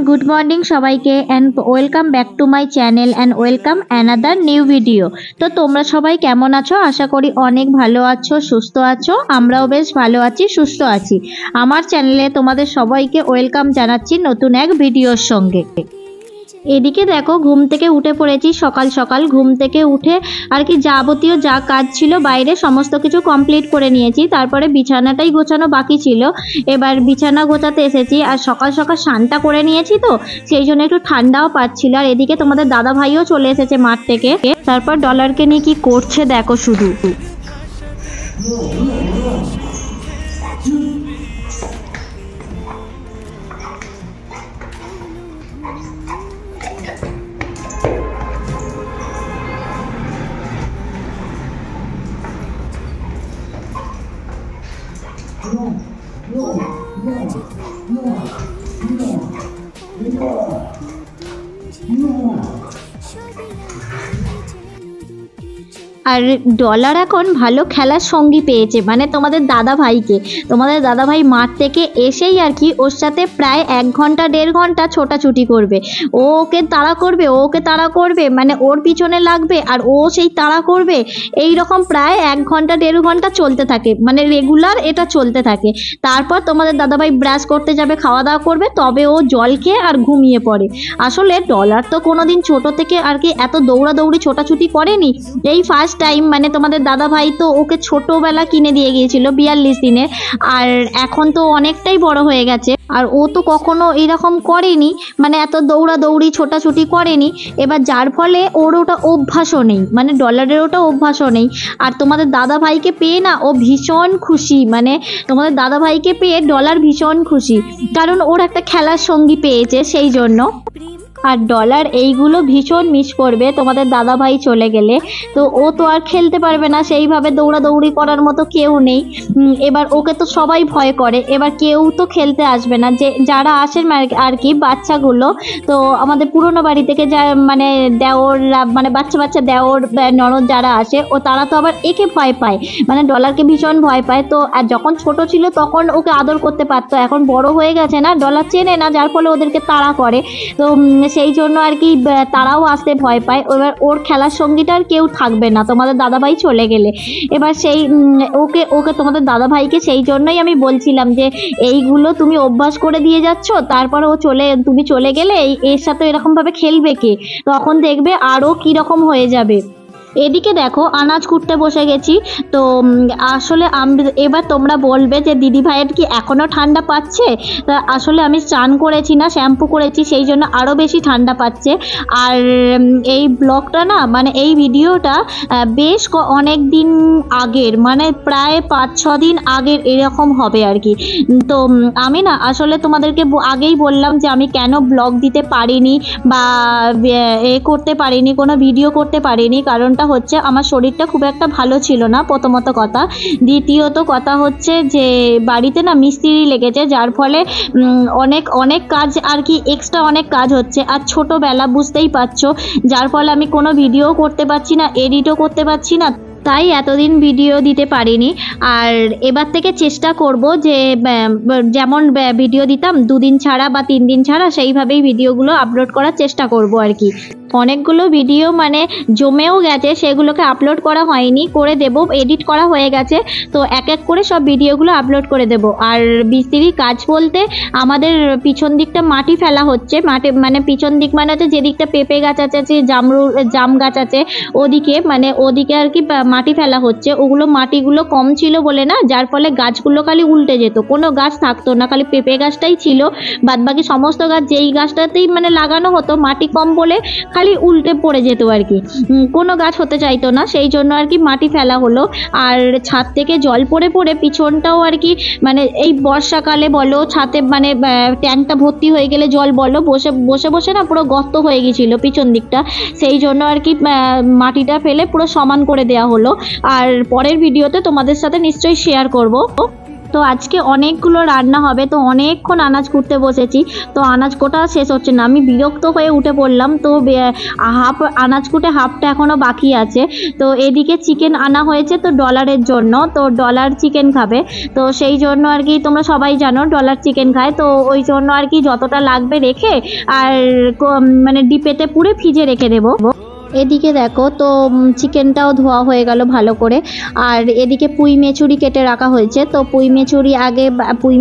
Good morning সবাইকে and welcome back to my channel and welcome another new video. তো তোমরা সবাই কেমন আছো? আশা করি অনেক ভালো আছো, সুস্থ আছো। আমরাও বেশ ভালো আছি, সুস্থ আছি। আমার চ্যানেলে তোমাদের সবাইকে ওয়েলকাম জানাচ্ছি নতুন এক ভিডিওর সঙ্গে। এদিকে দেখো, ঘুম থেকে উঠে পড়েছি সকাল সকাল। ঘুম থেকে উঠে আর কি যাবতীয় যা কাজ ছিল বাইরে সমস্ত কিছু কমপ্লিট করে নিয়েছি। তারপরে বিছানাটাই গোছানো বাকি ছিল, এবার বিছানা গোছাতে এসেছি। আর সকাল সকাল স্নানটা করে নিয়েছি, তো সেই জন্য একটু ঠান্ডাও পাচ্ছিল। আর এদিকে তোমাদের দাদা ভাইও চলে এসেছে মাঠ থেকে। তারপর ডলারকে নিয়ে কি করছে দেখো শুধু। আর ডলার এখন ভালো খেলার সঙ্গী পেয়েছে, মানে তোমাদের দাদা ভাইকে। তোমাদের দাদা ভাই মাঠ থেকে এসেই আর কি ওর সাথে প্রায় 1 ঘন্টা 1.5 ঘন্টা ছোটাছুটি করবে। ও ওকে তাড়া করবে, ও ওকে তাড়া করবে, মানে ওর পিছনে লাগবে আর ও সেই তাড়া করবে। এই রকম প্রায় 1 ঘন্টা 1.5 ঘন্টা চলতে থাকে, মানে রেগুলার এটা চলতে থাকে। তারপর তোমাদের দাদা ভাই ব্রাশ করতে যাবে, খাওয়া দাওয়া করবে, তবে ও জল খেয়ে আর ঘুমিয়ে পড়ে। আসলে ডলার তো কোনোদিন ছোট থেকে আর কি এত দৌড়াদৌড়ি ছোটাছুটি করেনি, এই ফার্স্ট টাইম। মানে তোমাদের দাদা ভাই তো ওকে ছোটবেলা কিনে দিয়ে গিয়েছিল 42 দিনে, আর এখন তো অনেকটাই বড় হয়ে গেছে। আর ও তো কখনো এরকম করেনি, মানে এত দৌড়াদৌড়ি ছোটাছুটি করেনি। এবার যার ফলে ওর ওটা অভ্যাসও নেই, মানে ডলারের ওটা অভ্যাসও নেই। আর তোমাদের দাদা ভাইকে পেয়ে না ও ভীষণ খুশি, মানে তোমাদের দাদা ভাইকে পেয়ে ডলার ভীষণ খুশি, কারণ ওর একটা খেলার সঙ্গী পেয়েছে সেই জন্য। আর ডলার এইগুলো ভীষণ মিস করবে তোমাদের দাদা ভাই চলে গেলে। তো ও তো আর খেলতে পারবে না, সেইভাবে দৌড়াদৌড়ি করার মতো কেউ নেই। এবার ওকে তো সবাই ভয় করে, এবার কেউ তো খেলতে আসবে না। যে যারা আসেন আর কি বাচ্চাগুলো, তো আমাদের পুরনো বাড়ি থেকে যা মানে দেওররা, মানে বাচ্চা বাচ্চা দেওর ননদ যারা আসে, ও তারা তো আবার একে ভয় পায়, মানে ডলারকে ভীষণ ভয় পায়। তো আর যখন ছোট ছিল তখন ওকে আদর করতে পারতো, এখন বড় হয়ে গেছে না, ডলার চেনে না, যার ফলে ওদেরকে তাড়া করে। তো সেই জন্য আর কি তারাও আসতে ভয় পায়। এবার ওর খেলার সঙ্গীটা আর কেউ থাকবে না তোমাদের দাদাভাই চলে গেলে। এবার সেই ওকে তোমাদের দাদাভাইকে সেই জন্যই আমি বলছিলাম যে এইগুলো তুমি অভ্যাস করে দিয়ে যাচ্ছ, তারপর তুমি চলে গেলে এর সাথে এরকমভাবে খেলবে কে? তখন দেখবে আরও কীরকম হয়ে যাবে। এদিকে দেখো, আনাজ কুটতে বসে গেছি। তো আসলে এবার তোমরা বলবে যে দিদি ভাইয়ের কি এখনও ঠান্ডা পাচ্ছে? তা আসলে আমি স্নান করেছি না, শ্যাম্পু করেছি, সেই জন্য আরও বেশি ঠান্ডা পাচ্ছে। আর এই ব্লগটা না, মানে এই ভিডিওটা বেশ অনেক দিন আগের, মানে প্রায় 5-6 দিন আগের এরকম হবে আর কি। তো আমি না আসলে তোমাদেরকে আগেই বললাম যে আমি কেন ব্লগ দিতে পারিনি বা করতে পারিনি, কোনো ভিডিও করতে পারিনি। কারণটা হচ্ছে আমার শরীরটা খুব একটা ভালো ছিল না, প্রথমত কথা। দ্বিতীয়ত কথা হচ্ছে যে বাড়িতে না মিস্ত্রি লেগেছে, যার ফলে অনেক কাজ আর কি, এক্সট্রা অনেক কাজ হচ্ছে। আর ছোটোবেলা বুঝতেই পারছো, যার ফলে আমি কোনো ভিডিও করতে পারছি না, এডিটও করতে পারছি না, তাই এতদিন ভিডিও দিতে পারিনি। আর এবার থেকে চেষ্টা করব যে যেমন ভিডিও দিতাম 2 দিন ছাড়া বা 3 দিন ছাড়া, সেইভাবেই ভিডিওগুলো আপলোড করার চেষ্টা করব আর কি। অনেকগুলো ভিডিও মানে জমেও গেছে, সেগুলোকে আপলোড করা হয়নি, করে দেব, এডিট করা হয়ে গেছে। তো এক এক করে সব ভিডিওগুলো আপলোড করে দেব। আর মিস্ত্রির কাজ বলতে আমাদের পিছন দিকটা মাটি ফেলা হচ্ছে, মানে পিছন দিক মানে হচ্ছে যেদিকটা পেঁপে গাছ আছে, জাম গাছ আছে, ওদিকে আর কি মাটি ফেলা হচ্ছে। ওগুলো মাটিগুলো কম ছিল বলে না, যার ফলে গাছগুলো খালি উল্টে যেত, কোনো গাছ থাকতো না, খালি পেঁপে গাছটাই ছিল। বাদবাকি সমস্ত গাছ যেই গাছটাতেই মানে লাগানো হতো, মাটি কম বলে খালি উল্টে পড়ে যেত আর কি, কোনো গাছ হতে চাইতো না। সেই জন্য আর কি মাটি ফেলা হলো। আর ছাদ থেকে জল পড়ে পড়ে পিছনটাও আর কি, মানে এই বর্ষাকালে বলো, ছাদে মানে ট্যাঙ্কটা ভর্তি হয়ে গেলে জল বলো, বসে বসে না পুরো গর্ত হয়ে গেছিলো পিছন দিকটা। সেই জন্য আর কি মাটিটা ফেলে পুরো সমান করে দেওয়া হলো। আর পরের ভিডিওতে তোমাদের সাথে নিশ্চয়ই শেয়ার করব। তো আজকে অনেকগুলো রান্না হবে, তো অনেকক্ষণ আনাজ কুটতে বসেছি, তো আনাজ কোটা শেষ হচ্ছে না, আমি বিরক্ত হয়ে উঠে পড়লাম। তো হাফ আনাজ কুটে হাফটা এখনও বাকি আছে। তো এদিকে চিকেন আনা হয়েছে তো ডলারের জন্য, তো ডলার চিকেন খাবে, তো সেই জন্য আর কি তোমরা সবাই জানো ডলার চিকেন খায়, তো ওই জন্য আর কি যতটা লাগবে রেখে আর মানে ডিপেতে পুরে ফ্রিজে রেখে দেবো। এদিকে দেখো তো চিকেনটাও ধোয়া হয়ে গেল ভালো করে, আর এদিকে পুঁই মেচুরি কেটে রাখা হয়েছে। তো পুঁই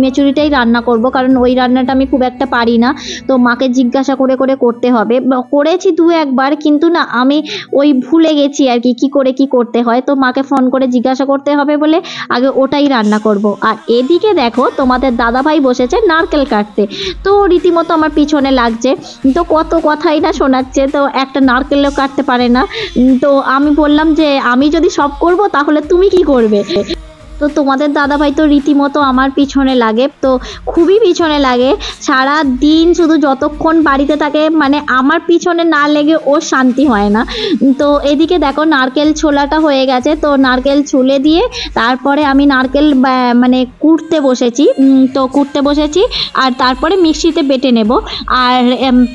মেচুরিটাই রান্না করব, কারণ ওই রান্নাটা আমি খুব একটা পারি না, তো মাকে জিজ্ঞাসা করে করে করতে হবে। করেছি দু একবার, কিন্তু না আমি ওই ভুলে গেছি আর কি করে কি করতে হয়, তো মাকে ফোন করে জিজ্ঞাসা করতে হবে বলে আগে ওটাই রান্না করব। আর এদিকে দেখো তোমাদের দাদাভাই বসেছে নারকেল কাটতে, তো রীতিমতো আমার পিছনে লাগছে, তো কত কথাই না শোনাচ্ছে, তো একটা নারকেলও কাটতে পারে না। তো আমি বললাম যে আমি যদি সব করব তাহলে তুমি কি করবে? তো তোমাদের দাদাভাই তো রীতিমতো আমার পিছনে লাগে, তো খুবই পিছনে লাগে, সারা দিন শুধু যতক্ষণ বাড়িতে থাকে মানে আমার পিছনে না লেগে ওর শান্তি হয় না। তো এদিকে দেখো নারকেল ছোলাটা হয়ে গেছে, তো নারকেল ছুলে দিয়ে তারপরে আমি নারকেল মানে কুটতে বসেছি আর তারপরে মিক্সিতে বেটে নেব। আর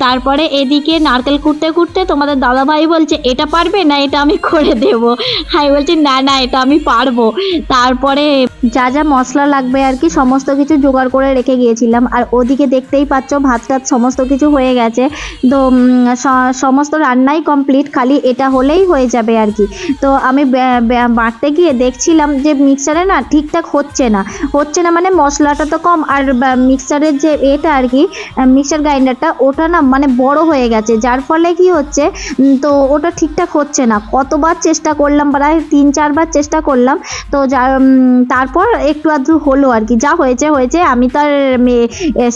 তারপরে এদিকে নারকেল কুটতে কুটতে তোমাদের দাদাভাই বলছে এটা পারবে না, এটা আমি করে দেব। আমি বলছি না না এটা আমি পারবো। তারপরে যা যা মশলা লাগবে আর কি সমস্ত কিছু জোগাড় করে রেখে গিয়েছিলাম। আর ওদিকে দেখতেই পাচ্ছ ভাত টাত সমস্ত কিছু হয়ে গেছে, তো সমস্ত রান্নাই কমপ্লিট, খালি এটা হলেই হয়ে যাবে আর কি। তো আমি বাটতে গিয়ে দেখছিলাম যে মিক্সারে না ঠিকঠাক হচ্ছে না মানে মশলাটা তো কম, আর মিক্সারের যে এটা আর কি মিক্সার গ্রাইন্ডারটা ওটা না মানে বড় হয়ে গেছে, যার ফলে কি হচ্ছে তো ওটা ঠিকঠাক হচ্ছে না। কতবার চেষ্টা করলাম, প্রায় 3-4 বার চেষ্টা করলাম, তো তারপর একটু আধটু হলো আর কি, যা হয়েছে। আমি তো আর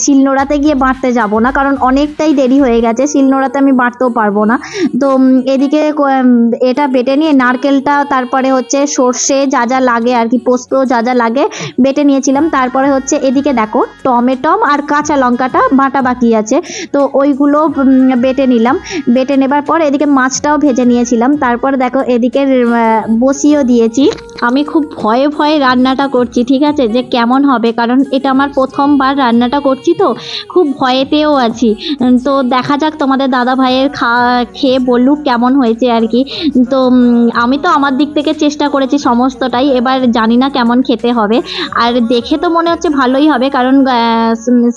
শিলনোড়াতে গিয়ে বাটতে যাব না, কারণ অনেকটাই দেরি হয়ে গেছে, শিলনোড়াতে আমি বাটতেও পারবো না। তো এদিকে এটা বেটে নিয়ে নারকেলটা, তারপরে হচ্ছে সর্ষে যা যা লাগে আর কি, পোস্ত যা যা লাগে বেটে নিয়েছিলাম। তারপরে হচ্ছে এদিকে দেখো টমেটো আর কাঁচা লঙ্কাটা বাটা বাকি আছে, তো ওইগুলো বেটে নিলাম। বেটে নেবার পর এদিকে মাছটাও ভেজে নিয়েছিলাম। তারপর দেখো এদিকে বসিয়েও দিয়েছি। আমি খুব ভয়ে ভয়ে রান্নাটা করছি, ঠিক আছে, যে কেমন হবে, কারণ এটা আমার প্রথমবার রান্নাটা করছি, তো খুব ভয়েতেও আছি। তো দেখা যাক তোমাদের দাদা ভাইয়ের খেয়ে বলুক কেমন হয়েছে আর কি। তো আমি তো আমার দিক থেকে চেষ্টা করেছি সমস্তটাই, এবার জানি না কেমন খেতে হবে। আর দেখে তো মনে হচ্ছে ভালোই হবে, কারণ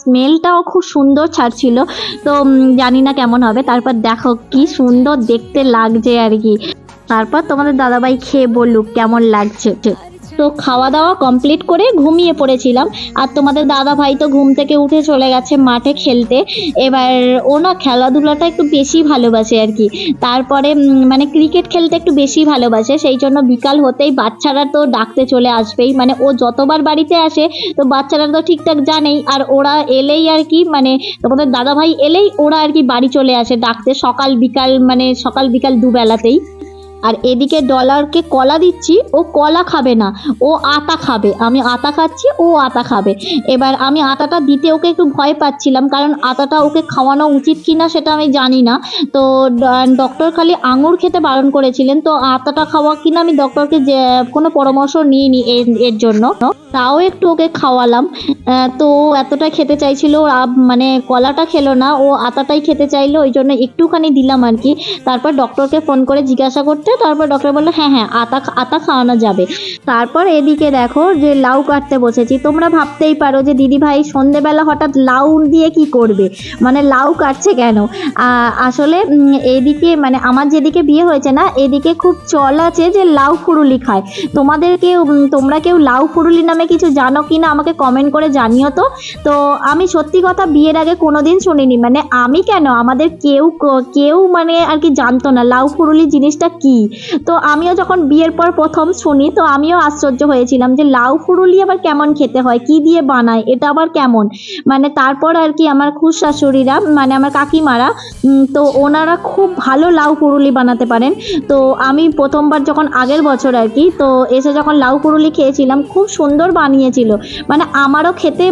স্মেলটাও খুব সুন্দর ছাড়ছিল, তো জানি না কেমন হবে। তারপর দেখো কি সুন্দর দেখতে লাগছে আর কি। তারপর তোমাদের দাদাভাই খেয়ে বলুক কেমন লাগছে। তো খাওয়া দাওয়া কমপ্লিট করে ঘুমিয়ে পড়েছিলাম, আর তোমাদের দাদা ভাই তো ঘুম থেকে উঠে চলে গেছে মাঠে খেলতে। এবার ও না খেলাধুলাটা একটু বেশি ভালোবাসে আর কি, তারপরে মানে ক্রিকেট খেলতে একটু বেশি ভালোবাসে, সেই জন্য বিকাল হতেই বাচ্চারা তো ডাকতে চলে আসবেই, মানে ও যতবার বাড়িতে আসে তো বাচ্চারা তো ঠিকঠাক জানেই, আর ওরা এলেই আর কি মানে তোমাদের দাদা ভাই এলেই ওরা আর কি বাড়ি চলে আসে ডাকতে, সকাল বিকাল দুবেলাতেই। আর এদিকে ডলারকে কলা দিচ্ছি, ও কলা খাবে না, ও আতা খাবে। আমি আতা খাচ্ছি, ও আতা খাবে। এবার আমি আতাটা দিতে ওকে একটু ভয় পাচ্ছিলাম, কারণ আতাটা ওকে খাওয়ানো উচিত কিনা সেটা আমি জানি না। তো ডক্টর খালি আঙুর খেতে বারণ করেছিলেন, তো আতাটা খাওয়া কিনা আমি ডক্টরকে কোনো পরামর্শ নিইনি এর জন্য, তাও একটু ওকে খাওয়ালাম। তো এতটা খেতে চাইছিল, মানে কলাটা খেলো না, ও আতাটাই খেতে চাইলো, ওই জন্য একটুখানি দিলাম আর কি। তারপর ডক্টরকে ফোন করে জিজ্ঞাসা করতে, তারপর ডক্টর বললো হ্যাঁ আতা খাওয়ানো যাবে। তারপর এদিকে দেখো যে লাউ কাটতে বসেছি। তোমরা ভাবতেই পারো যে দিদি ভাই সন্ধেবেলা হঠাৎ লাউ দিয়ে কি করবে, মানে লাউ কাটছে কেন। আসলে এদিকে মানে আমার যেদিকে বিয়ে হয়েছে না, এদিকে খুব চল আছে যে লাউ ফুরুলি খায়। তোমরা কেউ লাউ ফুরুলি নামে কিছু জানো কি না আমাকে কমেন্ট করে জানিও তো। তো আমি সত্যি কথা বিয়ের আগে কোনোদিন শুনিনি, মানে আমি কেন, আমাদের কেউ মানে আর কি জানতো না লাউ ফুরুলি জিনিসটা কি। তো আমিও যখন বিয়ের পর প্রথম শুনি, তো আমিও আশ্চর্য হয়েছিলাম যে লাউ ফুরুলি আবার কেমন খেতে হয়, কি দিয়ে বানায়, এটা আবার কেমন। মানে তারপর আর কি আমার খুশ শাশুড়িরা মানে আমার কাকিমারা, তো ওনারা খুব ভালো লাউ ফুরুলি বানাতে পারেন। তো আমি প্রথমবার যখন আগের বছর আর কি তো এসে যখন লাউ ফুরুলি খেয়েছিলাম, খুব সুন্দর বানিয়েছিল, মানে আমারও খেতে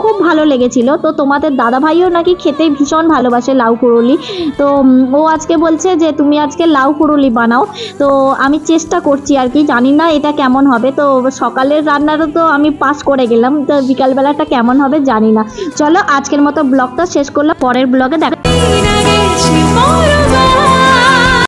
খুব ভালো লেগেছিল। তো তোমাদের দাদাভাইও নাকি খেতে ভীষণ ভালোবাসে লাউ ফুরুলি। তো ও আজকে বলছে যে তুমি আজকে লাউ ফুরুলি বানাও। তো আমি চেষ্টা করছি আর কি, জানি না এটা কেমন হবে। তো সকালের রান্নারও তো আমি পাস করে গেলাম, তো বিকালবেলাটা কেমন হবে জানি না। চলো আজকের মতো ব্লগটা শেষ করলাম, পরের ব্লগে দেখা।